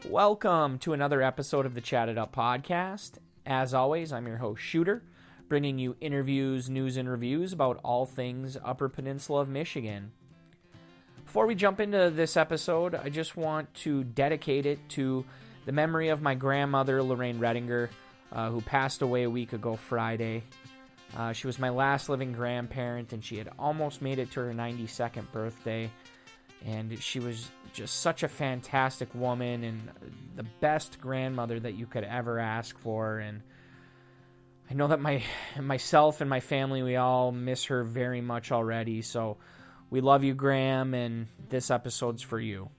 Welcome to another episode of the Chat It Up podcast. As always, I'm your host, Shooter, bringing you interviews, news, and reviews about all things Upper Peninsula of Michigan. Before we jump into this episode, I just want to dedicate it to the memory of my grandmother, Lorraine Redinger, who passed away a week ago Friday. She was my last living grandparent, and she had almost made it to her 92nd birthday. And she was just such a fantastic woman and the best grandmother that you could ever ask for. And I know that myself and my family, we all miss her very much already. So we love you, Graham, and this episode's for you.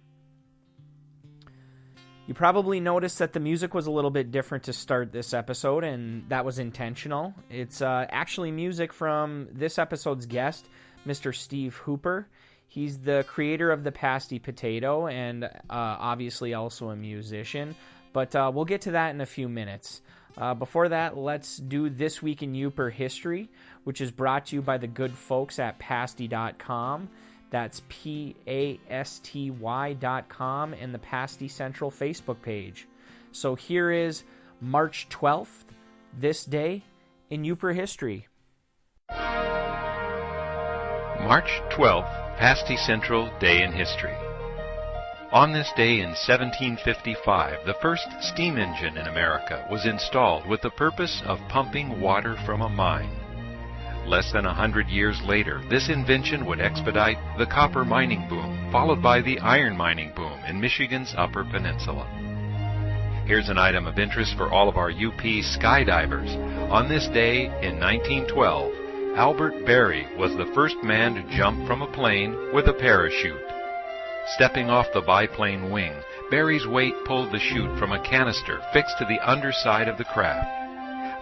You probably noticed that the music was a little bit different to start this episode, and that was intentional. It's actually music from this episode's guest, Mr. Steve Hooper. He's the creator of the Pasty Potato and obviously also a musician, but we'll get to that in a few minutes. Before that, let's do This Week in Yooper History, which is brought to you by the good folks at Pasty.com. That's PASTY.com and the Pasty Central Facebook page. So here is March 12th, this day in Yooper history. March 12th, Pasty Central Day in History. On this day in 1755, the first steam engine in America was installed with the purpose of pumping water from a mine. Less than 100 years later, this invention would expedite the copper mining boom, followed by the iron mining boom in Michigan's Upper Peninsula. Here's an item of interest for all of our UP skydivers. On this day in 1912, Albert Berry was the first man to jump from a plane with a parachute. Stepping off the biplane wing, Berry's weight pulled the chute from a canister fixed to the underside of the craft.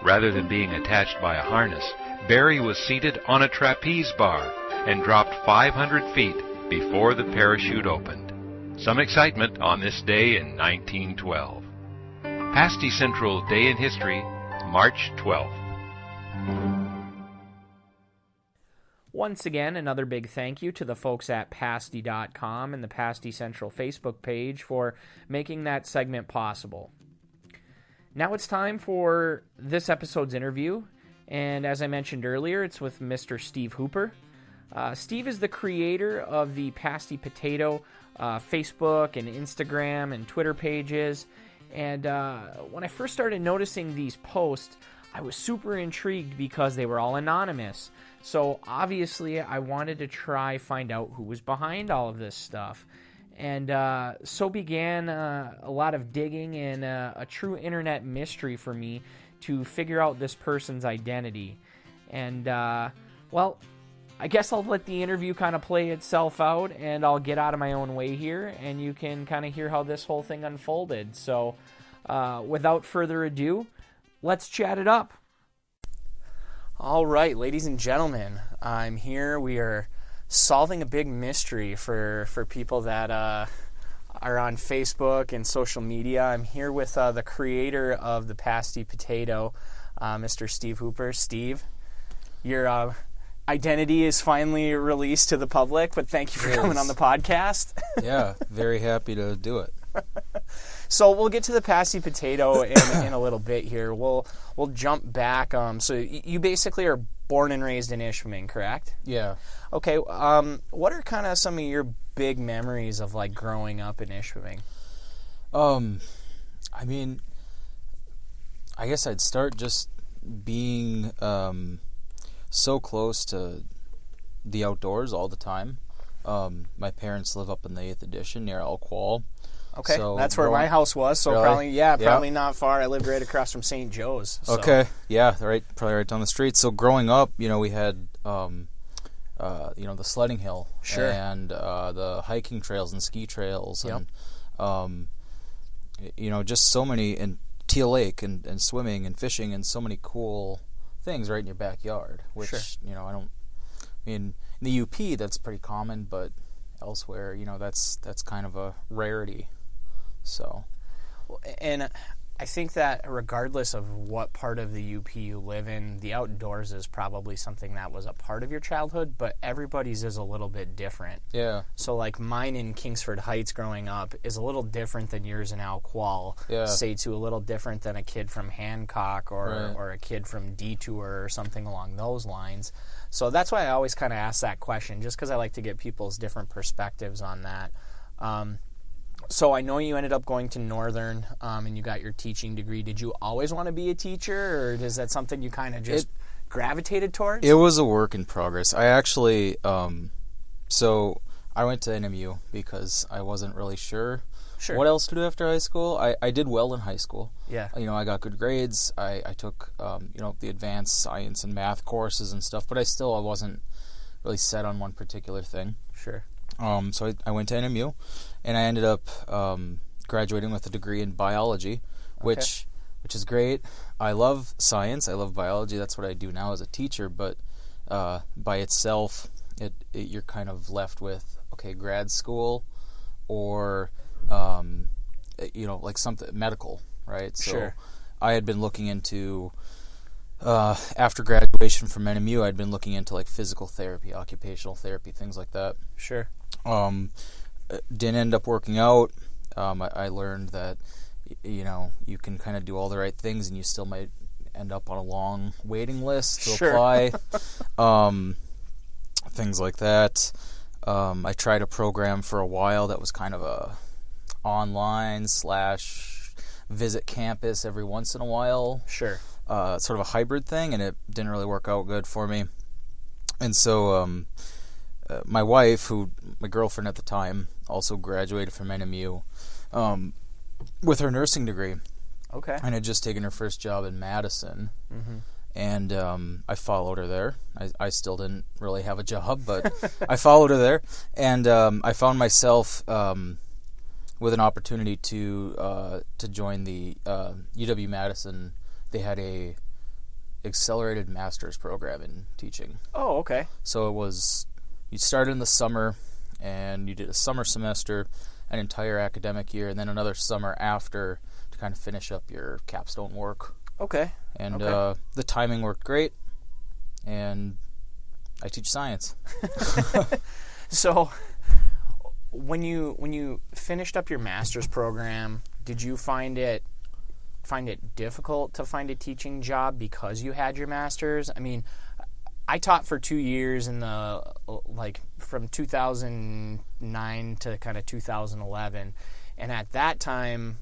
Rather than being attached by a harness, Berry was seated on a trapeze bar and dropped 500 feet before the parachute opened. Some excitement on this day in 1912. Pasty Central Day in History, March 12th. Once again, another big thank you to the folks at Pasty.com and the Pasty Central Facebook page for making that segment possible. Now it's time for this episode's interview, and as I mentioned earlier, it's with Mr. Steve Hooper. Steve is the creator of the Pasty Potato Facebook and Instagram and Twitter pages, and when I first started noticing these posts, I was super intrigued because they were all anonymous. So obviously I wanted to find out who was behind all of this stuff. And so began a lot of digging and a true internet mystery for me to figure out this person's identity. And, well, I guess I'll let the interview kind of play itself out, and I'll get out of my own way here, and you can kind of hear how this whole thing unfolded. So without further ado, let's chat it up. All right, ladies and gentlemen, I'm here. We are solving a big mystery for people that are on Facebook and social media. I'm here with the creator of the Pasty Potato, Mr. Steve Hooper. Steve, your identity is finally released to the public, but thank you for coming on the podcast. Yeah, very happy to do it. So we'll get to the Pasty Potato in a little bit here. We'll jump back. So you basically are born and raised in Ishpeming, correct? Yeah. Okay. What are kind of some of your big memories of like growing up in Ishpeming? I mean, I guess I'd start just being so close to the outdoors all the time. My parents live up in the 8th Edition near Elquall. Okay, so that's where my house was, so really? probably not far. I lived right across from St. Joe's. So. Okay, yeah, probably right down the street. So growing up, we had, the sledding hill, sure, and the hiking trails and ski trails, yep, and just so many, and Teal Lake and swimming and fishing and so many cool things right in your backyard. Which sure, in the UP that's pretty common, but elsewhere, that's kind of a rarity. So, and I think that regardless of what part of the UP you live in, the outdoors is probably something that was a part of your childhood, but everybody's is a little bit different. Yeah. So like mine in Kingsford Heights growing up is a little different than yours in Alqual. Yeah. Say to a little different than a kid from Hancock or, Right. or a kid from Detour or something along those lines. So that's why I always kind of ask that question, just because I like to get people's different perspectives on that. So I know you ended up going to Northern, and you got your teaching degree. Did you always want to be a teacher, or is that something you kind of just gravitated towards? It was a work in progress. I actually, so I went to NMU because I wasn't really sure what else to do after high school. I did well in high school. Yeah. I got good grades. I took, the advanced science and math courses and stuff, but I wasn't really set on one particular thing. Sure. So I went to NMU, and I ended up graduating with a degree in biology, which is great. I love science. I love biology. That's what I do now as a teacher. But by itself, you're kind of left with grad school, or like something medical, right? So Sure. I had been looking into. After graduation from NMU, I'd been looking into like physical therapy, occupational therapy, things like that. Sure. Didn't end up working out. I learned that, you can kind of do all the right things and you still might end up on a long waiting list to apply. Things like that. I tried a program for a while that was kind of a online / visit campus every once in a while. Sure. Sort of a hybrid thing, and it didn't really work out good for me. And so my wife, my girlfriend at the time, also graduated from NMU with her nursing degree. Okay. And had just taken her first job in Madison. Mm-hmm. And I followed her there. I still didn't really have a job, but I followed her there. And I found myself with an opportunity to join the UW-Madison. They had a accelerated master's program in teaching. Oh, okay. So it was, you started in the summer, and you did a summer semester, an entire academic year, and then another summer after to kind of finish up your capstone work. Okay. And the timing worked great, and I teach science. So when you finished up your master's program, did you find it difficult to find a teaching job because you had your master's? I mean, I taught for 2 years in the from 2009 to kind of 2011, and at that time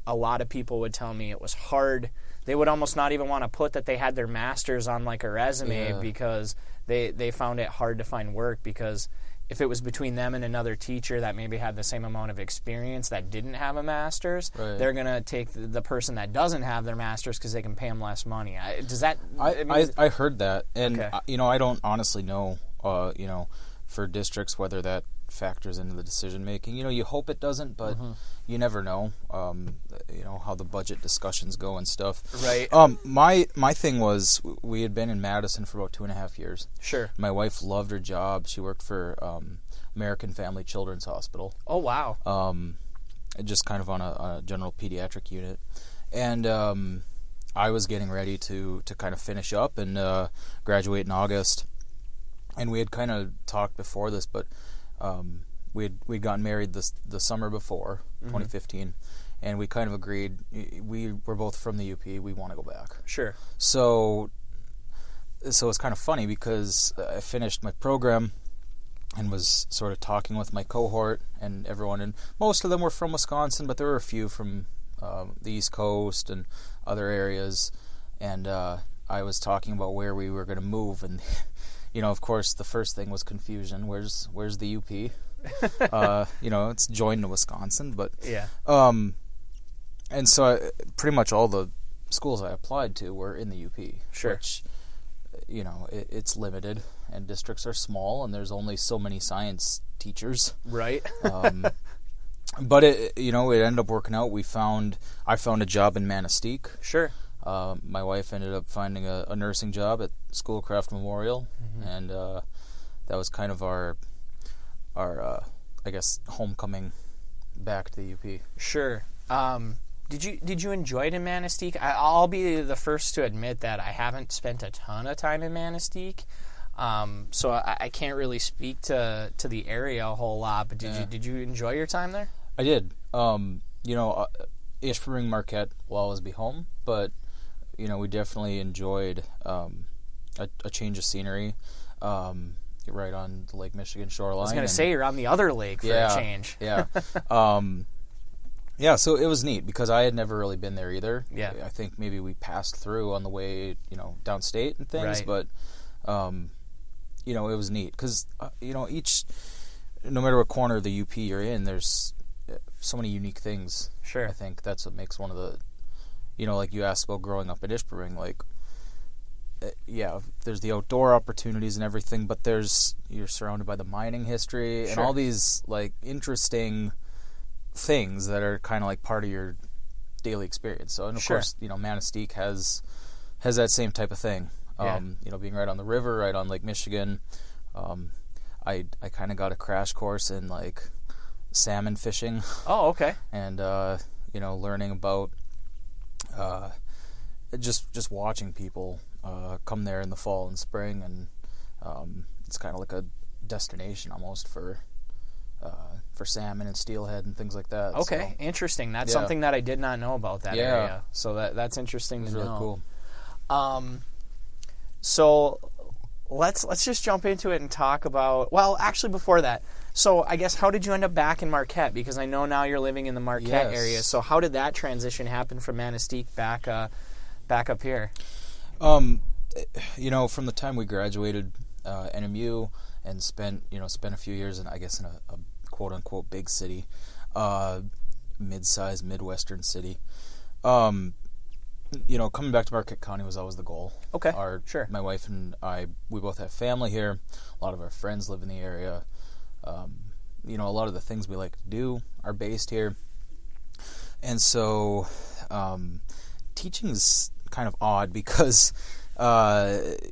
a lot of people would tell me it was hard. They would almost not even want to put that they had their master's on like a resume because they found it hard to find work, because if it was between them and another teacher that maybe had the same amount of experience that didn't have a master's, they're going to take the person that doesn't have their master's because they can pay them less money. Does that... I heard that, and I don't honestly know, for districts whether that factors into the decision making. You hope it doesn't, but you never know. How the budget discussions go and stuff. Right. My thing was, we had been in Madison for about 2.5 years. Sure. My wife loved her job. She worked for American Family Children's Hospital. Oh wow. Just kind of on a general pediatric unit, and I was getting ready to kind of finish up and graduate in August. And we had kind of talked before this, but we'd gotten married the summer before, 2015, and we kind of agreed, we were both from the UP, we want to go back. Sure. So it's kind of funny because I finished my program and was sort of talking with my cohort and everyone, and most of them were from Wisconsin, but there were a few from the East Coast and other areas, and I was talking about where we were going to move, and of course, the first thing was confusion. Where's the UP? It's joined to Wisconsin, but yeah. And so pretty much all the schools I applied to were in the UP. Sure. Which, it's limited, and districts are small, and there's only so many science teachers. Right. But it ended up working out. I found a job in Manistee. Sure. My wife ended up finding a nursing job at Schoolcraft Memorial, and that was kind of our I guess, homecoming back to the UP. Sure. Did you enjoy it in Manistee? I'll be the first to admit that I haven't spent a ton of time in Manistee, so I can't really speak to the area a whole lot. But did you enjoy your time there? I did. Ishpeming, Marquette will always be home, but we definitely enjoyed a change of scenery. Right on the Lake Michigan shoreline. I was going to say you're on the other lake for a change. Yeah. So it was neat because I had never really been there either. Yeah. I think maybe we passed through on the way, downstate and things, right. But, it was neat because, no matter what corner of the UP you're in, there's so many unique things. Sure. I think that's what makes one of the, like you asked about growing up at Ishpeming, like, there's the outdoor opportunities and everything, but you're surrounded by the mining history and all these like interesting things that are kind of like part of your daily experience. So, and of course, Manistee has that same type of thing. Being right on the river, right on Lake Michigan. I kind of got a crash course in like salmon fishing. Oh, okay. And learning about just watching people come there in the fall and spring, and it's kind of like a destination almost for salmon and steelhead and things like that. Okay, so, interesting. That's something that I did not know about that area. So that's interesting to know. It's really cool. So let's just jump into it and talk about. Well, actually, before that, so I guess how did you end up back in Marquette? Because I know now you're living in the Marquette area. So how did that transition happen from Manistee back up here? From the time we graduated NMU and spent a few years in, I guess, in a quote unquote big city, mid-sized Midwestern city. Coming back to Marquette County was always the goal. Okay, sure. My wife and I, we both have family here. A lot of our friends live in the area. A lot of the things we like to do are based here. And so, teaching's kind of odd because,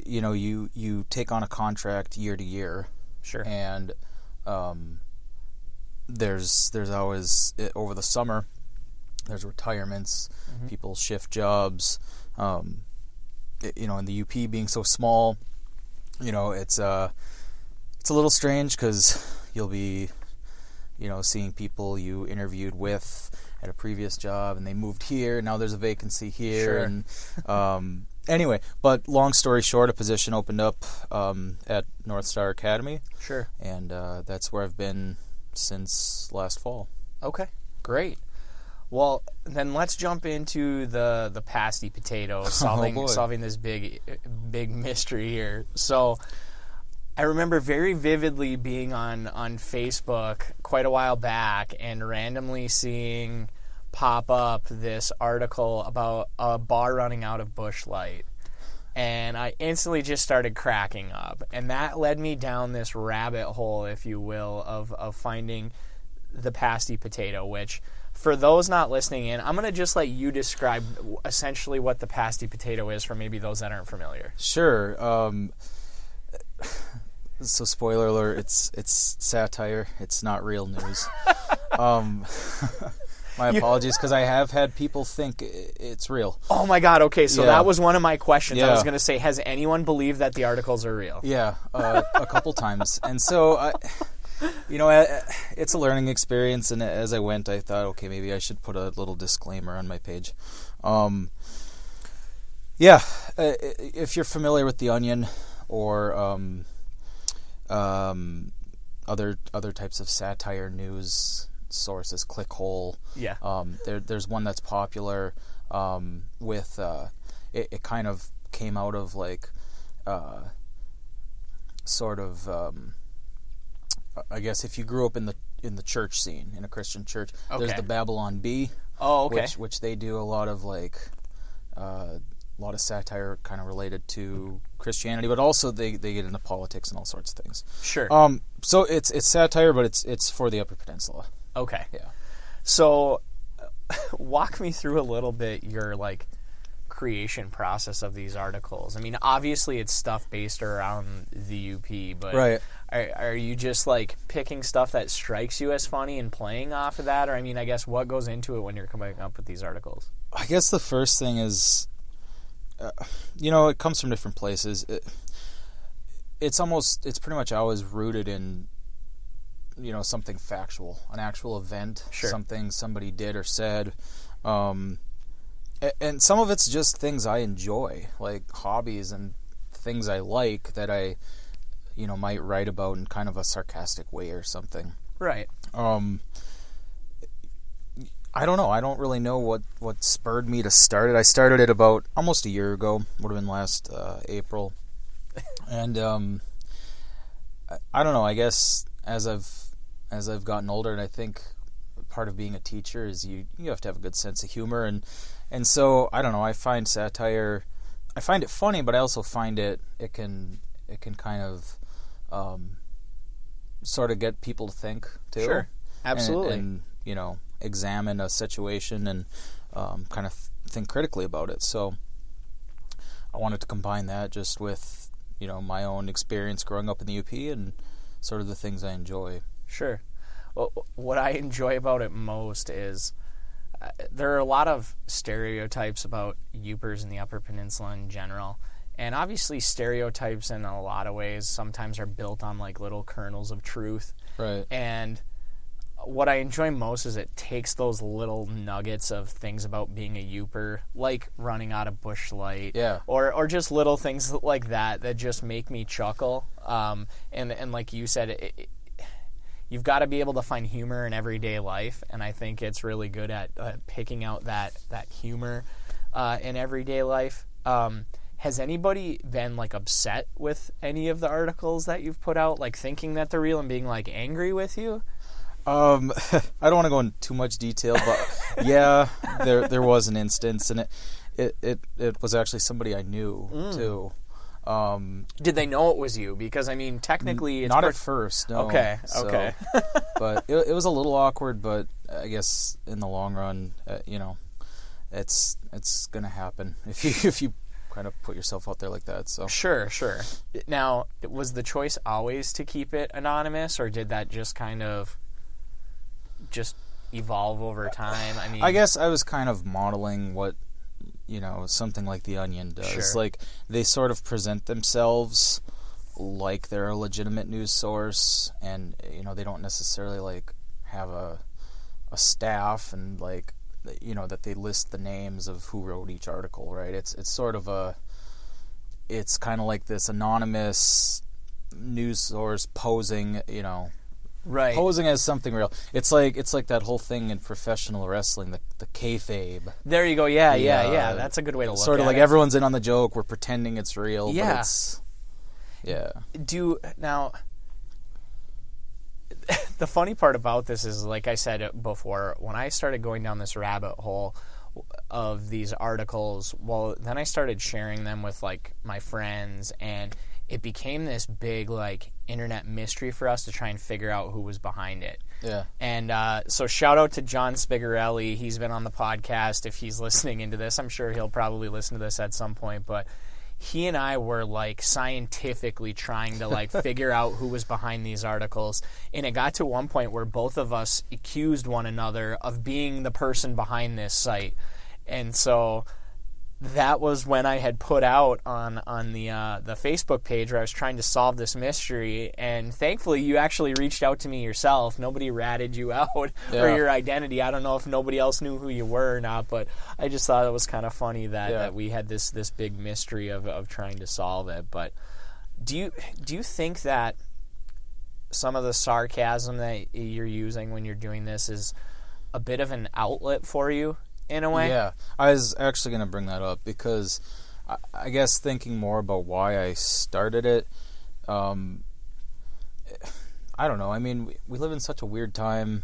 you take on a contract year to year. Sure. And there's always, over the summer, there's retirements, people shift jobs. In the UP being so small, it's a little strange because you'll be, seeing people you interviewed with at a previous job and they moved here. Now there's a vacancy here. Sure. And anyway, but long story short, a position opened up at North Star Academy. Sure. And that's where I've been since last fall. Okay, great. Well, then let's jump into the Pasty Potato, solving this big mystery here. So I remember very vividly being on Facebook quite a while back and randomly seeing pop up this article about a bar running out of Busch Light. And I instantly just started cracking up. And that led me down this rabbit hole, if you will, of finding the Pasty Potato, which, for those not listening in, I'm going to just let you describe essentially what the Pasty Potato is for maybe those that aren't familiar. Sure. So spoiler alert, it's satire. It's not real news. My apologies, because I have had people think it's real. Oh my God, okay, so that was one of my questions. Yeah. I was going to say, has anyone believed that the articles are real? Yeah, a couple times. And so, it's a learning experience, and as I went, I thought, okay, maybe I should put a little disclaimer on my page. If you're familiar with The Onion or other types of satire news sources, Clickhole. Yeah. There's one that's popular with it kind of came out of like sort of I guess if you grew up in the church scene, in a Christian church, there's the Babylon Bee. Oh, okay. Which they do a lot of like a lot of satire kind of related to Christianity, but also they get into politics and all sorts of things. Sure. So it's satire, but it's for the Upper Peninsula. Okay. Yeah. So walk me through a little bit your like creation process of these articles? I mean, obviously it's stuff based around the UP, but Right. are you just like picking stuff that strikes you as funny and playing off of that? Or I mean, I guess what goes into it when you're coming up with these articles? I guess the first thing is, it comes from different places. It's pretty much always rooted in, something factual, an actual event, Sure. something somebody did or said. And some of it's just things I enjoy, like hobbies and things I like that I, might write about in kind of a sarcastic way or something. Right. I don't know. I don't really know what spurred me to start it. I started it about almost a year ago. Would have been last April. And I don't know. I guess as I've gotten older, and I think part of being a teacher is you have to have a good sense of humor, and so I don't know. I find satire, I find it funny, but I also find it can kind of sort of get people to think too. Sure. Absolutely. And examine a situation and kind of think critically about it. So I wanted to combine that just with my own experience growing up in the UP and sort of the things I enjoy. Sure. Well, what I enjoy about it most is there are a lot of stereotypes about Yoopers in the Upper Peninsula in general. And obviously stereotypes in a lot of ways sometimes are built on like little kernels of truth. Right. And what I enjoy most is it takes those little nuggets of things about being a Yooper, like running out of Busch Light, Yeah. or just little things like that just make me chuckle. And like you said, you've got to be able to find humor in everyday life, and I think it's really good at picking out that humor in everyday life. Has anybody been like upset with any of the articles that you've put out, like thinking that they're real and being like angry with you? I don't want to go into too much detail, but yeah, there was an instance, and it was actually somebody I knew too. Did they know it was you? Because I mean, technically, it's not at first. No. Okay. So, Okay. But it was a little awkward, but I guess in the long run, it's gonna happen if you kind of put yourself out there like that. So Sure. Now, was the choice always to keep it anonymous, or did that just kind of just evolve over time? I mean, I guess I was kind of modeling what something like The Onion does. Sure. Like they sort of present themselves like they're a legitimate news source, and they don't necessarily like have a staff and like that they list the names of who wrote each article, right? It's sort of it's kind of like this anonymous news source posing, right. posing as something real. It's like that whole thing in professional wrestling, the kayfabe. There you go. Yeah. That's a good way to look Sort of at like it. everyone's in on the joke. We're pretending it's real. Yeah. But it's, yeah. Now, the funny part about this is, like I said before, when I started going down this rabbit hole of these articles, well, then I started sharing them with like my friends, and it became this big like internet mystery for us to try and figure out who was behind it. Yeah. And so shout out to John Spigarelli. He's been on the podcast. If he's listening into this, I'm sure he'll probably listen to this at some point, but he and I were like scientifically trying to like figure out who was behind these articles, and it got to one point where both of us accused one another of being the person behind this site. And so that was when I had put out on the Facebook page where I was trying to solve this mystery, and thankfully you actually reached out to me yourself. Nobody ratted you out for your identity. I don't know if nobody else knew who you were or not, but I just thought it was kind of funny that we had this big mystery of trying to solve it. But do you think that some of the sarcasm that you're using when you're doing this is a bit of an outlet for you? In a way? Yeah, I was actually going to bring that up because I guess thinking more about why I started it, I don't know. I mean, we live in such a weird time.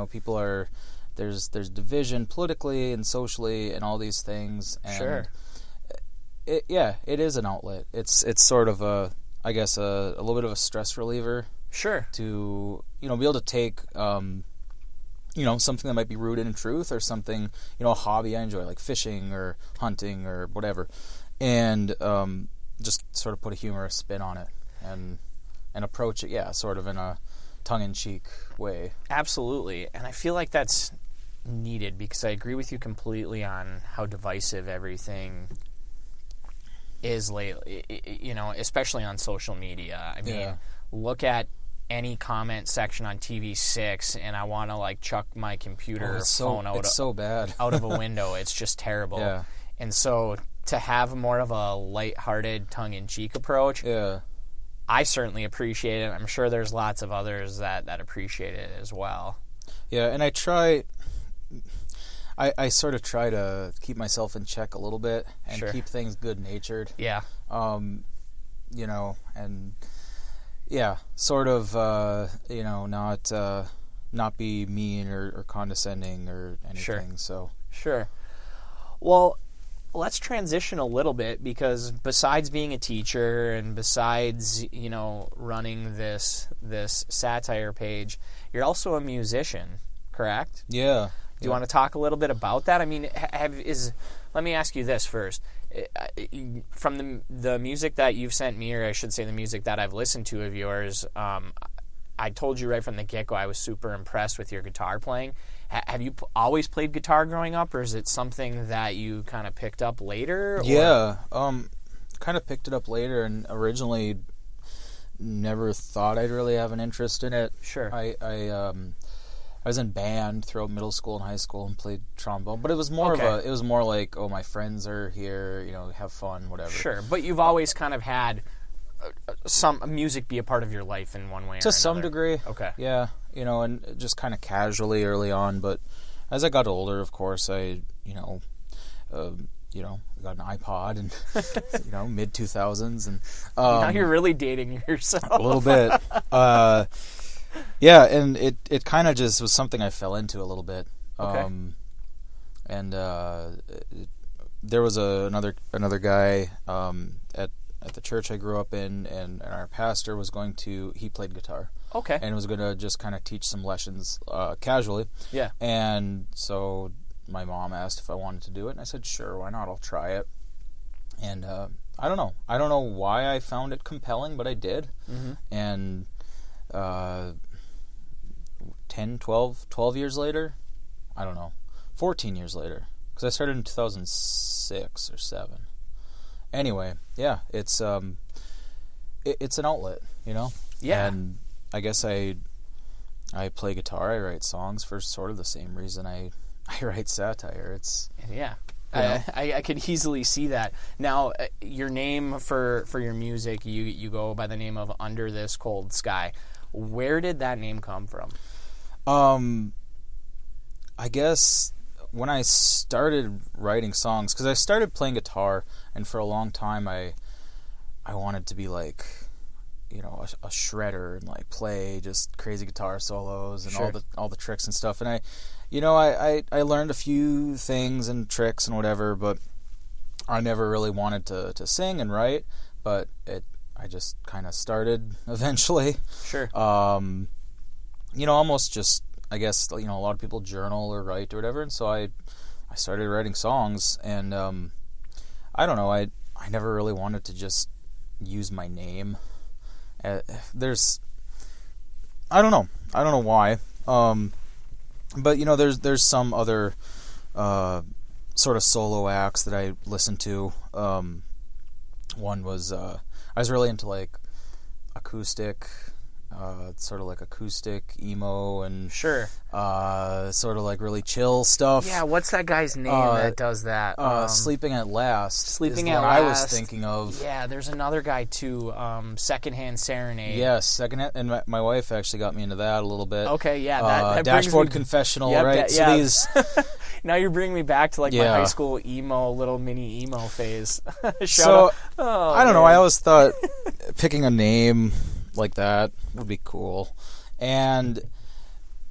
People are there's division politically and socially and all these things. And sure. It is an outlet. It's sort of a little bit of a stress reliever. Sure. To be able to take something that might be rooted in truth, or something, a hobby I enjoy, like fishing or hunting or whatever, and just sort of put a humorous spin on it and approach it, sort of in a tongue-in-cheek way. Absolutely, and I feel like that's needed, because I agree with you completely on how divisive everything is lately, especially on social media. I mean, look at any comment section on TV6 and I want to like chuck my computer phone out of a window. It's just terrible. Yeah. And so to have more of a lighthearted, tongue-in-cheek approach, I certainly appreciate it. I'm sure there's lots of others that appreciate it as well. Yeah, and I sort of try to keep myself in check a little bit and keep things good-natured. Yeah. Sort of, not be mean or condescending or anything. Sure. Well, let's transition a little bit, because besides being a teacher and besides, running this satire page, you're also a musician, correct? Yeah. Do you want to talk a little bit about that? I mean, let me ask you this first. From the music that you've sent me, or I should say the music that I've listened to of yours, I told you right from the get-go I was super impressed with your guitar playing. Have you always played guitar growing up, or is it something that you kind of picked up later? Yeah, kind of picked it up later, and originally never thought I'd really have an interest in it. Sure. I was in band throughout middle school and high school and played trombone, but it was more like, my friends are here, have fun, whatever. Sure, but you've always kind of had some music be a part of your life in one way or another. To some degree. Okay. Yeah, and just kind of casually early on, but as I got older, of course, I got an iPod and, mid 2000s, and now you're really dating yourself. A little bit. Yeah, and it kind of just was something I fell into a little bit. Okay. There was another guy at the church I grew up in, and our pastor was he played guitar. Okay. And was going to just kind of teach some lessons casually. Yeah. And so my mom asked if I wanted to do it, and I said, sure, why not? I'll try it. And I don't know why I found it compelling, but I did. Mm-hmm. And 12 years later, 14 years later, because I started in 2006 or 7. Anyway, yeah, it's an outlet, Yeah. And I guess I play guitar, I write songs for sort of the same reason I write satire. It's I could easily see that. Now, your name for your music, you go by the name of Under This Cold Sky. Where did that name come from? I guess when I started writing songs, because I started playing guitar, and for a long time I wanted to be like, a shredder and like play just crazy guitar solos and Sure. all the tricks and stuff. And I learned a few things and tricks and whatever, but I never really wanted to sing and write. But I just kind of started eventually. Sure. Almost just, I guess, a lot of people journal or write or whatever, and so I started writing songs, and I don't know, I never really wanted to just use my name. I don't know why, but there's some other sort of solo acts that I listened to. One was I was really into like acoustic, sort of like acoustic emo and Sure. Sort of like really chill stuff. Yeah, what's that guy's name that does that? Sleeping at Last. Sleeping is at what Last. I was thinking of. Yeah, there's another guy too. Secondhand Serenade. Yes, Secondhand, and my wife actually got me into that a little bit. Okay, yeah, that Dashboard Confessional, Yep, right? yeah. These. Now you're bringing me back to like my Yeah. high school little mini emo phase. So I don't know. man. I always thought picking a name like that would be cool, and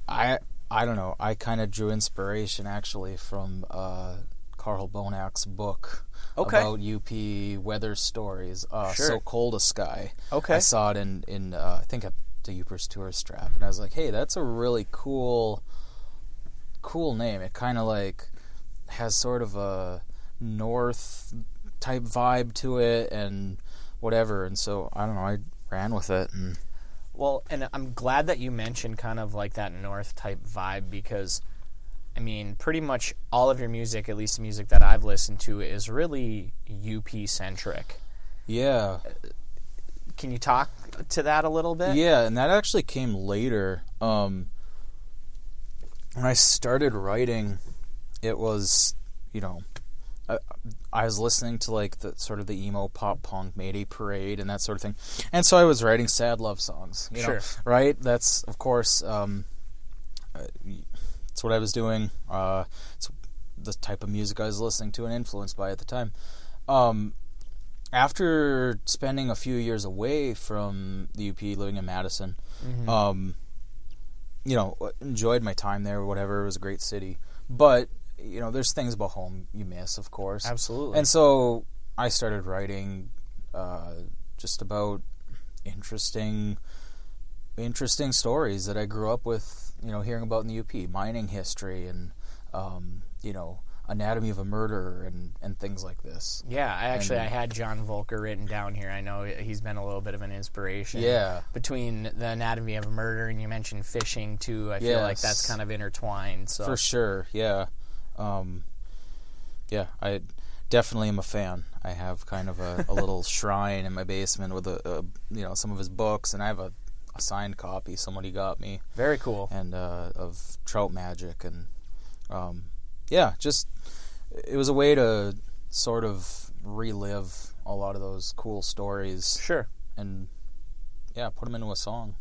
I don't know. I kind of drew inspiration actually from Carl Bonak's book about UP weather stories. Sure. So Cold a Sky. Okay. I saw it in I think the Upers Tourist Strap, and I was like, hey, that's a really cool cool name. It kind of like has sort of a north type vibe to it and whatever. And so I don't know. I ran with it. And well, and I'm glad that you mentioned kind of like that north type vibe because, I mean, pretty much all of your music, at least the music that I've listened to, is really UP centric. Yeah. Can you talk to that a little bit? Yeah, and that actually came later. When I started writing, it was, you know, I was listening to like the sort of the emo pop punk Mayday Parade and that sort of thing, and so I was writing sad love songs. You know, right? That's of course, it's what I was doing. It's the type of music I was listening to and influenced by at the time. After spending a few years away from the UP, living in Madison, you know, enjoyed my time there or whatever. It was a great city. But, you know, there's things about home you miss, of course. Absolutely. And so I started writing just about interesting stories that I grew up with, you know, hearing about in the UP, mining history and, you know, anatomy of a murder and things like this. Yeah, I had John Volker written down here. I know he's been a little bit of an inspiration. Yeah. Between the anatomy of a murder and you mentioned fishing too, I feel like that's kind of intertwined. So. For sure, yeah. Yeah, I definitely am a fan. I have kind of a little shrine in my basement with you know, some of his books, and I have a signed copy somebody got me. Very cool. And of Trout Magic, and yeah, just it was a way to sort of relive a lot of those cool stories. Sure. And yeah, put them into a song.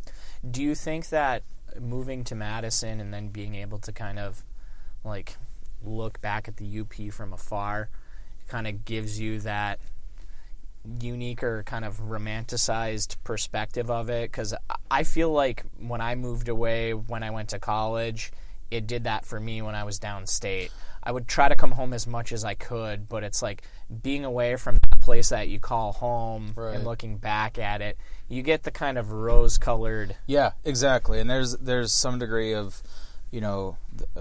Do you think that moving to Madison and then being able to kind of like look back at the UP from afar kind of gives you that unique or kind of romanticized perspective of it? Because I feel like when I moved away, when I went to college, it did that for me when I was downstate. I would try to come home as much as I could, but it's like being away from the place that you call home and looking back at it, you get the kind of rose-colored... Yeah, exactly. And there's some degree of, you know,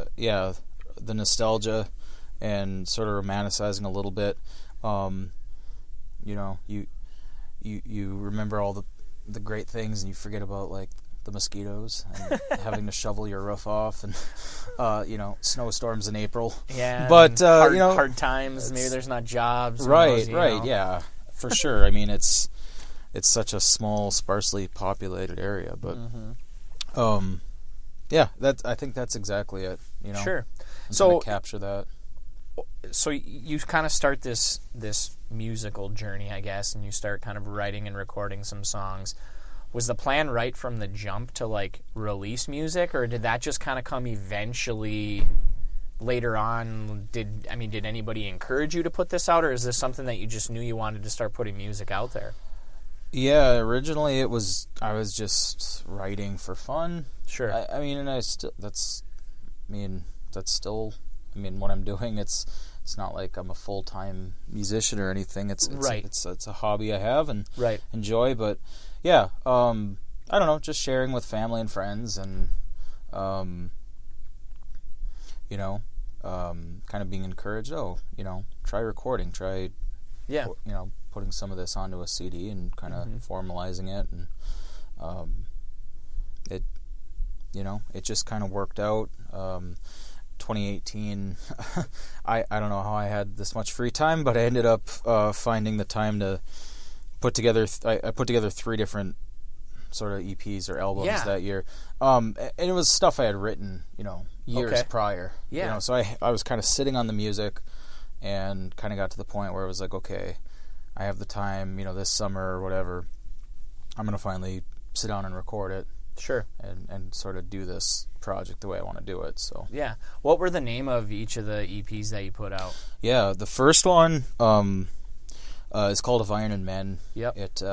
the nostalgia and sort of romanticizing a little bit. You know, you remember all the great things and you forget about, like, the mosquitoes and having to shovel your roof off and, you know, snowstorms in April. Yeah. But, hard, you know... hard times, maybe there's not jobs. Right, know. Yeah, for sure. I mean, it's such a small, sparsely populated area, but, yeah, I think that's exactly it, you know. Sure. So capture that. So you kind of start this musical journey, I guess, and you start kind of writing and recording some songs. Was the plan right from the jump to, like, release music, or did that just kind of come eventually later on? Did anybody encourage you to put this out, or is this something that you just knew you wanted to start putting music out there? Yeah, originally I was just writing for fun. Sure. I mean, what I'm doing. It's not like I'm a full-time musician or anything. It's a hobby I have and enjoy. But yeah, I don't know, just sharing with family and friends, and you know, kind of being encouraged. Oh, you know, try recording. Try, you know, putting some of this onto a CD and kind of formalizing it, and it, you know, it just kind of worked out. 2018, I don't know how I had this much free time, but I ended up finding the time to put together. I put together 3 different sort of EPs or albums that year, and it was stuff I had written, you know, years prior. Yeah. You know, so I was kind of sitting on the music, and kind of got to the point where I was like, okay, I have the time, you know, this summer or whatever, I'm gonna finally sit down and record it. Sure. And sort of do this project the way I want to do it. So yeah. What were the name of each of the EPs that you put out? Yeah, the first one is called Of Iron and Men. Yep. It's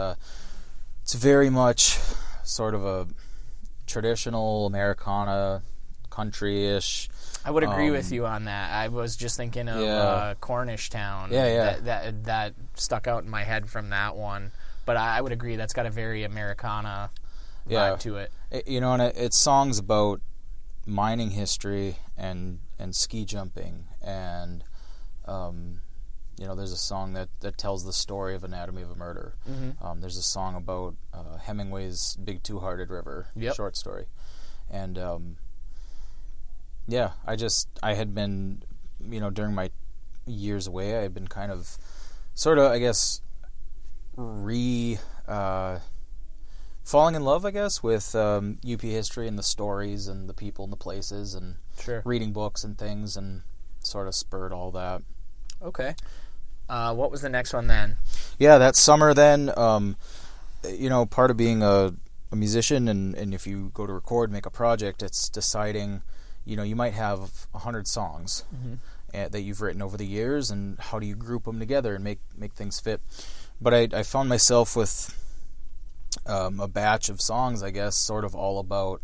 very much sort of a traditional Americana, country-ish. I would agree with you on that. I was just thinking of Cornish Town. Yeah. That stuck out in my head from that one. But I would agree that's got a very Americana vibe to it. You know, and it's songs about, mining history and ski jumping, and there's a song that tells the story of Anatomy of a Murder. Mm-hmm. There's a song about Hemingway's Big Two-Hearted River short story, and I had been, during my years away, I had been kind of sort of, I guess, falling in love, I guess, with UP history and the stories and the people and the places, and reading books and things, and sort of spurred all that. Okay. What was the next one then? Yeah, that summer then, part of being a musician, and if you go to record, make a project, it's deciding, you might have 100 songs that you've written over the years, and how do you group them together and make things fit. But I found myself with a batch of songs, I guess, sort of all about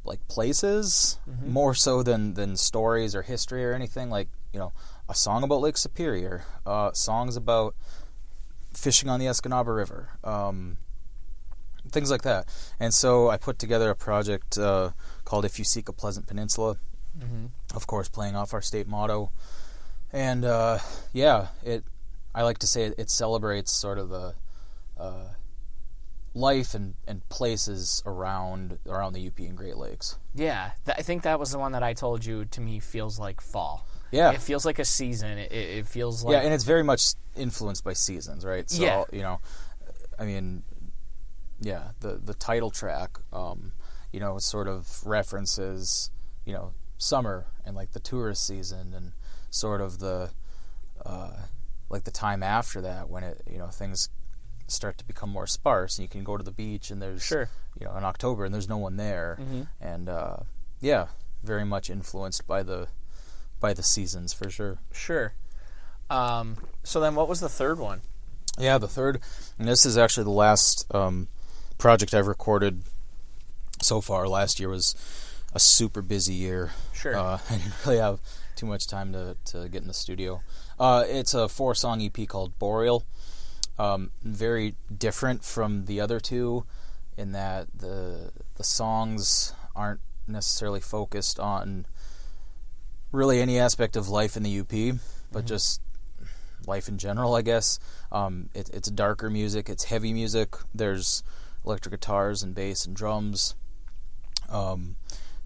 like places, more so than stories or history or anything. Like, a song about Lake Superior, songs about fishing on the Escanaba River, things like that. And so I put together a project called If You Seek a Pleasant Peninsula, of course playing off our state motto. And I like to say it celebrates sort of the life and places around the UP and Great Lakes. Yeah, I think that was the one that I told you, to me, feels like fall. Yeah. It feels like a season. It feels like... Yeah, and it's very much influenced by seasons, right? So, the title track, sort of references, summer and like the tourist season, and sort of the the time after that when it, things start to become more sparse and you can go to the beach and there's, in October and there's no one there. And, very much influenced by the seasons for sure. Sure. So then what was the third one? Yeah, the third, and this is actually the last project I've recorded so far. Last year was a super busy year. Sure. I didn't really have too much time to get in the studio. It's a 4-song EP called Boreal. Very different from the other two in that the songs aren't necessarily focused on really any aspect of life in the UP, but just life in general, I guess. It's darker music, it's heavy music, there's electric guitars and bass and drums,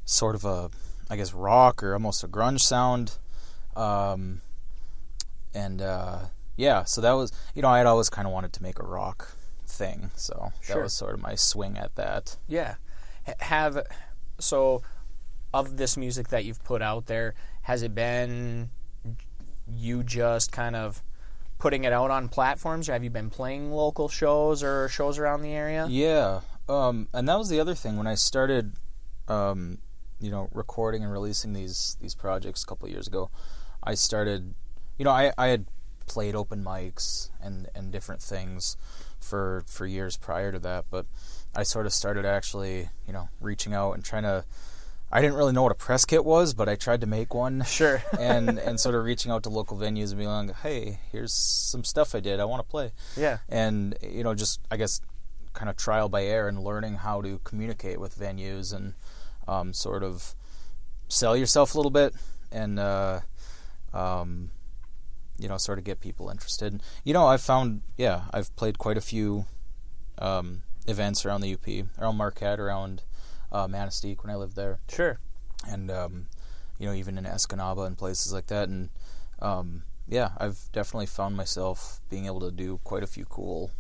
sort of a, I guess, rock or almost a grunge sound. So that was, I had always kind of wanted to make a rock thing, so that was sort of my swing at that. Yeah. So of this music that you've put out there, has it been you just kind of putting it out on platforms, or have you been playing local shows or shows around the area? Yeah, and that was the other thing. When I started, recording and releasing these projects a couple of years ago, I started, I had played open mics and different things for years prior to that, but I sort of started actually, reaching out and trying to, I didn't really know what a press kit was, but I tried to make one. Sure. and sort of reaching out to local venues and being like, hey, here's some stuff I did, I want to play. Yeah. And, just, I guess, kind of trial by error and learning how to communicate with venues and sort of sell yourself a little bit and, sort of get people interested. I've found, I've played quite a few events around the UP, around Marquette, around Manistee when I lived there. Sure. And, even in Escanaba and places like that. And, I've definitely found myself being able to do quite a few cool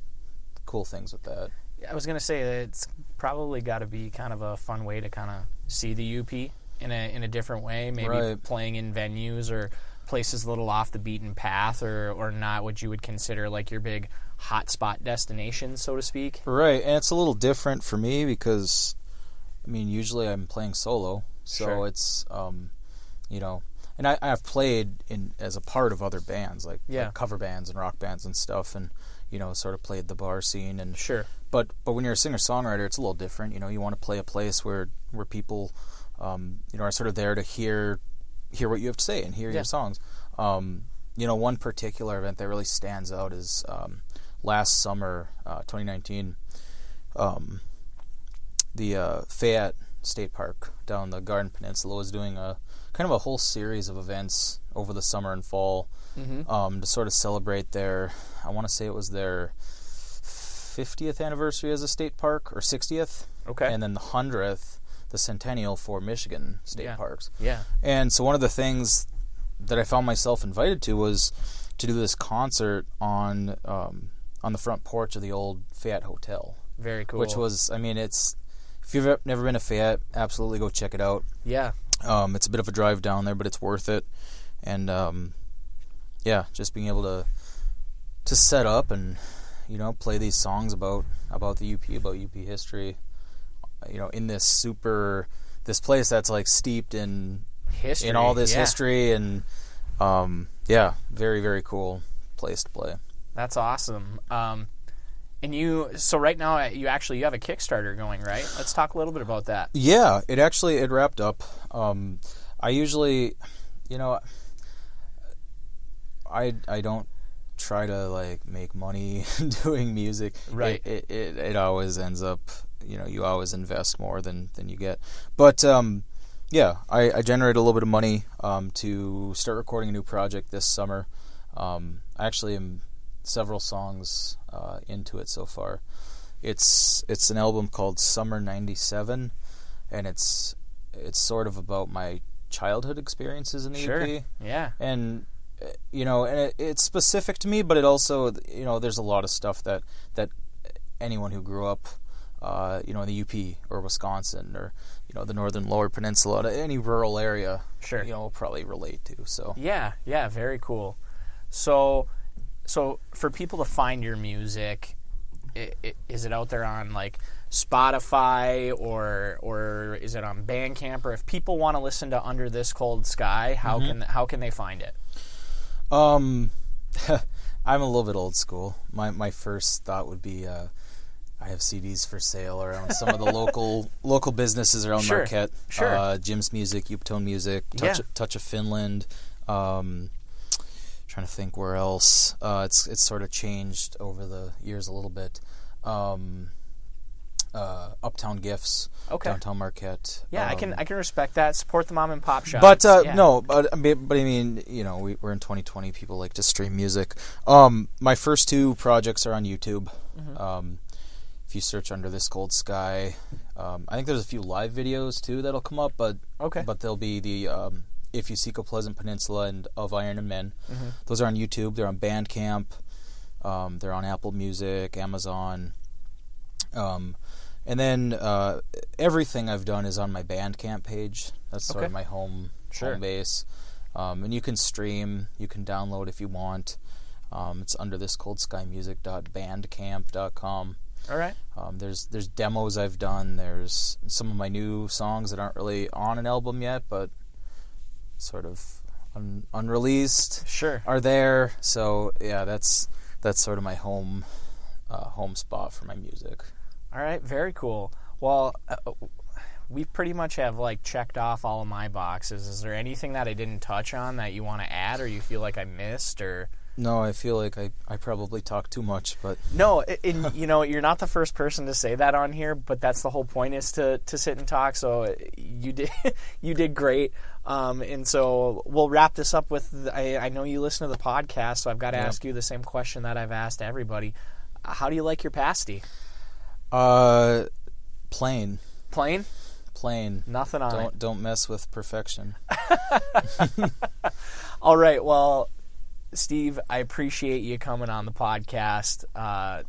things with that. I was going to say that it's probably got to be kind of a fun way to kind of see the UP in a different way, maybe playing in venues or places a little off the beaten path or not what you would consider like your big hotspot destination, so to speak. Right, and it's a little different for me because, usually I'm playing solo, so it's, and I've played as a part of other bands, like cover bands and rock bands and stuff, and, sort of played the bar scene. And But when you're a singer-songwriter, it's a little different. You want to play a place where people, are sort of there to hear what you have to say and hear your songs. One particular event that really stands out is last summer, 2019, the Fayette State Park down the Garden Peninsula was doing a kind of a whole series of events over the summer and fall to sort of celebrate their, I want to say it was their 50th anniversary as a state park, or 60th. Okay. And then the 100th, the centennial for Michigan state parks. Yeah. And so one of the things that I found myself invited to was to do this concert on the front porch of the old Fayette Hotel. Very cool. Which was, I mean, it's, if you've never been to Fayette, absolutely go check it out. Yeah. It's a bit of a drive down there, but it's worth it. And yeah, just being able to set up and, you know, play these songs about the UP, about UP history, you know, in this place that's like steeped in history, in all this history, and yeah, very, very cool place to play. That's awesome. And so right now you have a Kickstarter going, right? Let's talk a little bit about that. Yeah, it wrapped up. I usually, you know, I don't try to like make money doing music. Right. It always ends up, you know, you always invest more than you get. But yeah, I generated a little bit of money to start recording a new project this summer. I actually am several songs into it so far. It's an album called Summer '97, and it's sort of about my childhood experiences in the UP. Yeah. And you know, and it's specific to me, but it also, you know, there's a lot of stuff that anyone who grew up, you know, in the UP or Wisconsin or, you know, the northern lower peninsula, any rural area, sure, you know, will probably relate to. So yeah, very cool. So for people to find your music, is it out there on like Spotify or is it on Bandcamp? Or if people want to listen to Under This Cold Sky, how can they find it? I'm a little bit old school. My first thought would be I have CDs for sale around some of the local businesses around Marquette. Sure. Jim's Music, Uptone Music, Touch of Finland. Trying to think where else. It's sort of changed over the years a little bit. Uptown Gifts, downtown Marquette. Yeah, I can respect that. Support the mom and pop shops. But I mean, you know, we're in 2020. People like to stream music. My first two projects are on YouTube. If you search Under This Cold Sky, I think there's a few live videos too that'll come up. But they'll be the If You Seek a Pleasant Peninsula and Of Iron and Men. Those are on YouTube. They're on Bandcamp. They're on Apple Music, Amazon. And then everything I've done is on my Bandcamp page. That's sort of my home base. And you can stream, you can download if you want. It's underthiscoldskymusic.bandcamp.com. All right. There's demos I've done. There's some of my new songs that aren't really on an album yet, but sort of unreleased. Sure. Are there. So yeah, that's sort of my home spot for my music. All right, very cool. Well, we pretty much have like checked off all of my boxes. Is there anything that I didn't touch on that you want to add, or you feel like I missed, or? No, I feel like I probably talk too much, but no, you know, you're not the first person to say that on here, but that's the whole point, is to sit and talk. So you did great. And so we'll wrap this up with, I know you listen to the podcast, so I've got to ask you the same question that I've asked everybody. How do you like your pasty? Plain. Plain? Plain. Nothing on it. Don't mess with perfection. All right, well, Steve, I appreciate you coming on the podcast.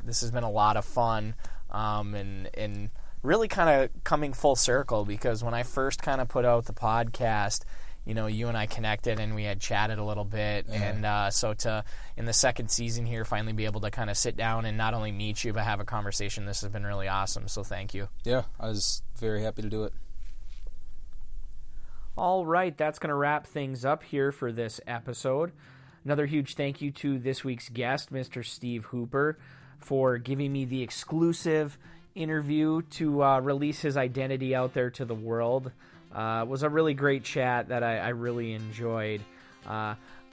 This has been a lot of fun, and really kind of coming full circle, because when I first kind of put out the podcast, you know, you and I connected and we had chatted a little bit, and so to, in the second season here, finally be able to kind of sit down and not only meet you but have a conversation, this has been really awesome, so thank you. Yeah, I was very happy to do it. All right, that's going to wrap things up here for this episode. Another huge thank you to this week's guest, Mr. Steve Hooper, for giving me the exclusive interview to release his identity out there to the world. It was a really great chat that I really enjoyed.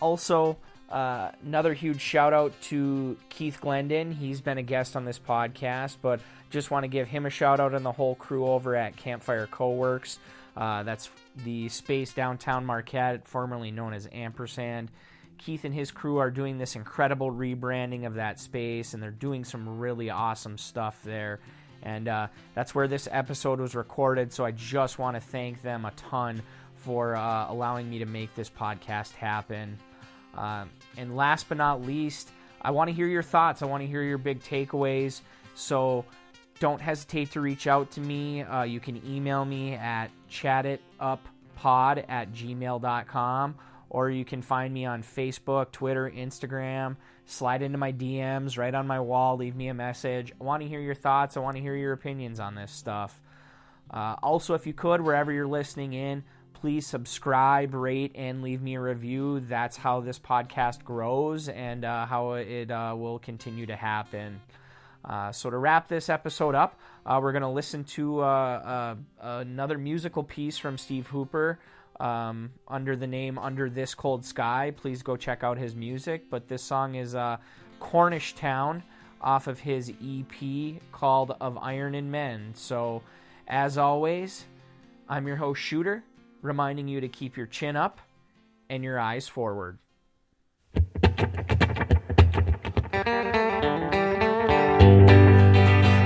Also, Another huge shout out to Keith Glendon. He's been a guest on this podcast, but just want to give him a shout out and the whole crew over at Campfire Co-Works. That's the space downtown Marquette, formerly known as Ampersand. Keith and his crew are doing this incredible rebranding of that space, and they're doing some really awesome stuff there. And that's where this episode was recorded, so I just want to thank them a ton for allowing me to make this podcast happen. And last but not least, I want to hear your thoughts. I want to hear your big takeaways. So don't hesitate to reach out to me. You can email me at chatituppod@gmail.com, or you can find me on Facebook, Twitter, Instagram. Slide into my DMs, right on my wall, leave me a message. I want to hear your thoughts. I want to hear your opinions on this stuff. Also, if you could, wherever you're listening in, please subscribe, rate, and leave me a review. That's how this podcast grows and how it will continue to happen. So to wrap this episode up, we're going to listen to another musical piece from Steve Hooper under the name Under This Cold Sky. Please go check out his music. But this song is Cornish Town off of his EP called Of Iron and Men. So as always, I'm your host, Shooter, reminding you to keep your chin up and your eyes forward.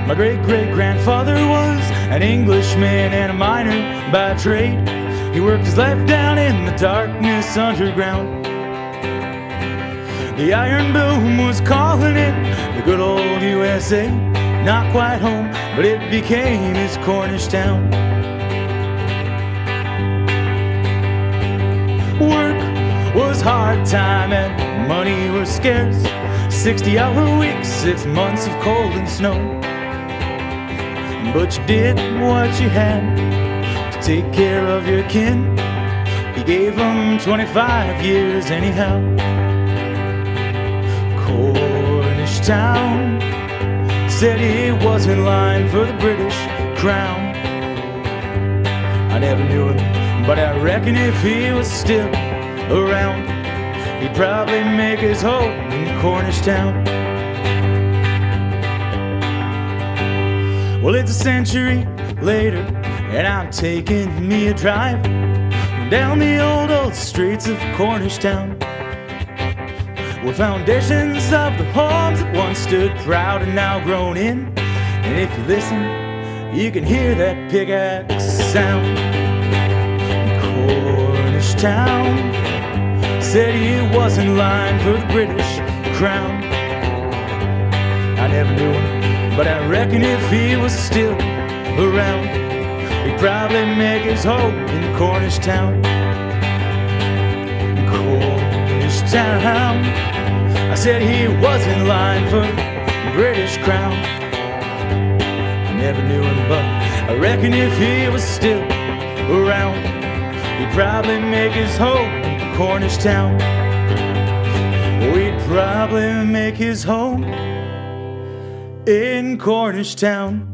My great-great-grandfather was an Englishman and a miner by trade. He worked his life down in the darkness underground. The iron boom was calling it, the good old USA. Not quite home, but it became his Cornish town. Work was hard time and money was scarce. 60-hour weeks, 6 months of cold and snow. But you did what you had to take care of your kin. He gave them 25 years anyhow. Cornish town said he was in line for the British crown. I never knew him, but I reckon if he was still around, he'd probably make his home in Cornish town. Well, it's a century later, and I'm taking me a drive down the old streets of Cornish town, where foundations of the homes that once stood proud and now grown in. And if you listen, you can hear that pickaxe sound. Cornish town said he was in line for the British crown. I never knew him, but I reckon if he was still around, he'd probably make his home in Cornish town. Cornish town, I said he was in line for the British crown. I never knew him, but I reckon if he was still around, he'd probably make his home in Cornish town. He'd probably make his home in Cornish town.